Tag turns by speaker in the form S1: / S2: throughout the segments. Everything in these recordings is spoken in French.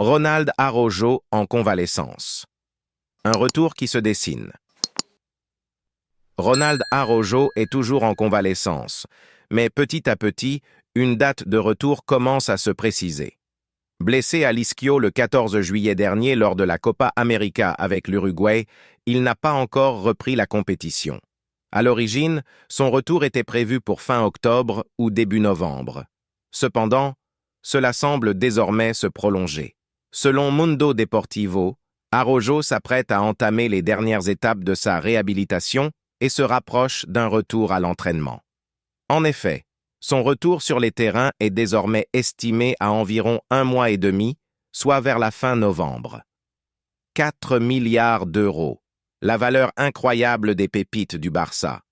S1: Ronald Araujo en convalescence. Un retour qui se dessine. Ronald Araujo est toujours en convalescence, mais petit à petit, une date de retour commence à se préciser. Blessé à l'ischio le 14 juillet dernier lors de la Copa América avec l'Uruguay, il n'a pas encore repris la compétition. À l'origine, son retour était prévu pour fin octobre ou début novembre. Cependant, cela semble désormais se prolonger. Selon Mundo Deportivo, Araujo s'apprête à entamer les dernières étapes de sa réhabilitation et se rapproche d'un retour à l'entraînement. En effet, son retour sur les terrains est désormais estimé à environ 1 mois et demi, soit vers la fin novembre. 4 milliards d'euros, la valeur incroyable des pépites du Barça.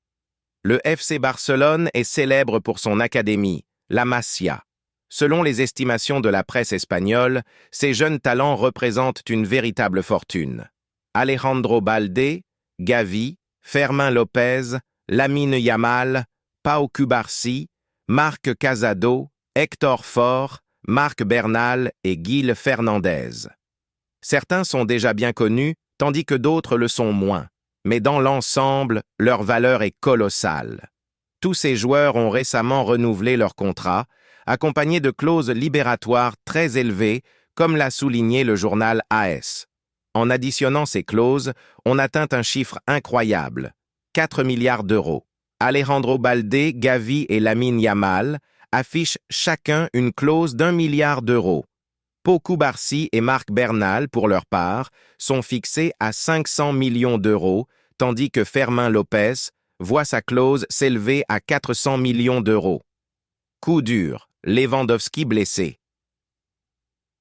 S1: Le FC Barcelone est célèbre pour son académie, la Masia. Selon les estimations de la presse espagnole, ces jeunes talents représentent une véritable fortune. Alejandro Balde, Gavi, Fermín López, Lamine Yamal, Pau Cubarsí, Marc Casado, Héctor Fort, Marc Bernal et Gil Fernandez. Certains sont déjà bien connus, tandis que d'autres le sont moins, mais dans l'ensemble, leur valeur est colossale. Tous ces joueurs ont récemment renouvelé leur contrat, accompagnés de clauses libératoires très élevées, comme l'a souligné le journal AS. En additionnant ces clauses, on atteint un chiffre incroyable, 4 milliards d'euros. Alejandro Balde, Gavi et Lamine Yamal affichent chacun une clause d'1 milliard d'euros. Pau Cubarsí et Marc Bernal, pour leur part, sont fixés à 500 millions d'euros, tandis que Fermín López voit sa clause s'élever à 400 millions d'euros. Coup dur, Lewandowski blessé.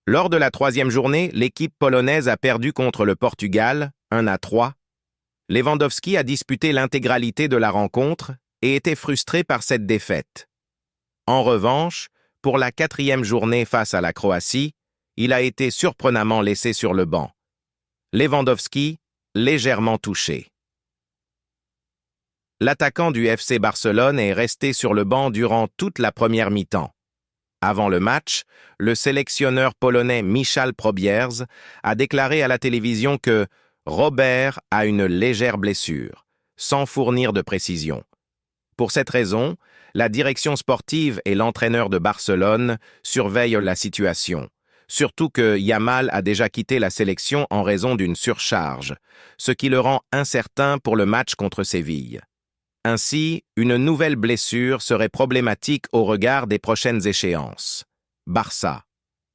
S1: Lors de la 3e journée, l'équipe polonaise a perdu contre le Portugal, 1-3. Lewandowski a disputé l'intégralité de la rencontre et était frustré par cette défaite. En revanche, pour la 4e journée face à la Croatie, il a été surprenamment laissé sur le banc. Lewandowski, légèrement touché. L'attaquant du FC Barcelone est resté sur le banc durant toute la première mi-temps. Avant le match, le sélectionneur polonais Michal Probierz a déclaré à la télévision que Robert a une légère blessure, sans fournir de précision. Pour cette raison, la direction sportive et l'entraîneur de Barcelone surveillent la situation, surtout que Yamal a déjà quitté la sélection en raison d'une surcharge, ce qui le rend incertain pour le match contre Séville. Ainsi, une nouvelle blessure serait problématique au regard des prochaines échéances. Barça.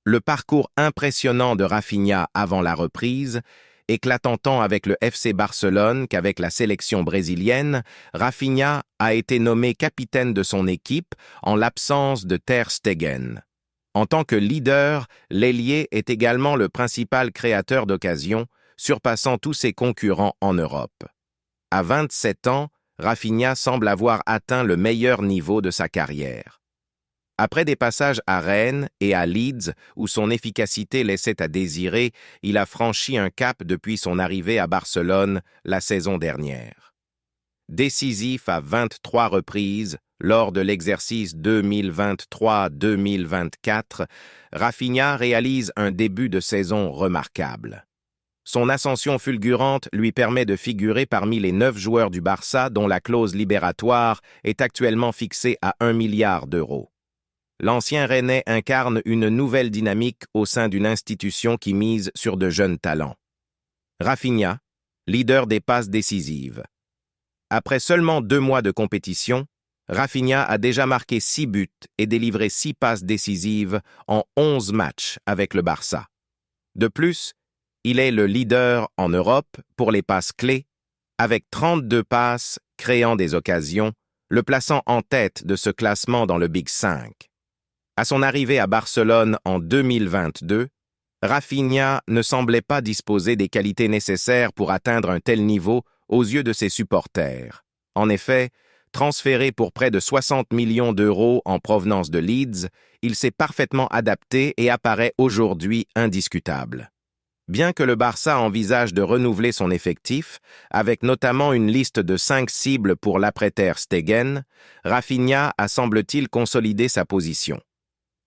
S1: Le parcours impressionnant de Rafinha avant la reprise, éclatant tant avec le FC Barcelone qu'avec la sélection brésilienne, Rafinha a été nommé capitaine de son équipe en l'absence de Ter Stegen. En tant que leader, l'ailier est également le principal créateur d'occasions, surpassant tous ses concurrents en Europe. À 27 ans, Rafinha semble avoir atteint le meilleur niveau de sa carrière. Après des passages à Rennes et à Leeds, où son efficacité laissait à désirer, il a franchi un cap depuis son arrivée à Barcelone la saison dernière. Décisif à 23 reprises, lors de l'exercice 2023-2024, Rafinha réalise un début de saison remarquable. Son ascension fulgurante lui permet de figurer parmi les 9 joueurs du Barça dont la clause libératoire est actuellement fixée à 1 milliard d'euros. L'ancien Rennais incarne une nouvelle dynamique au sein d'une institution qui mise sur de jeunes talents. Rafinha, leader des passes décisives. Après seulement 2 mois de compétition, Rafinha a déjà marqué 6 buts et délivré 6 passes décisives en 11 matchs avec le Barça. De plus, il est le leader en Europe pour les passes clés, avec 32 passes créant des occasions, le plaçant en tête de ce classement dans le Big 5. À son arrivée à Barcelone en 2022, Rafinha ne semblait pas disposer des qualités nécessaires pour atteindre un tel niveau aux yeux de ses supporters. En effet, transféré pour près de 60 millions d'euros en provenance de Leeds, il s'est parfaitement adapté et apparaît aujourd'hui indiscutable. Bien que le Barça envisage de renouveler son effectif, avec notamment une liste de 5 cibles pour l'après-Ter Stegen, Rafinha a semble-t-il consolidé sa position.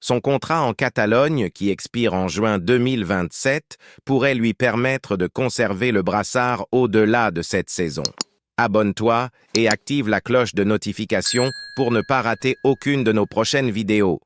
S1: Son contrat en Catalogne, qui expire en juin 2027, pourrait lui permettre de conserver le brassard au-delà de cette saison. Abonne-toi et active la cloche de notification pour ne pas rater aucune de nos prochaines vidéos.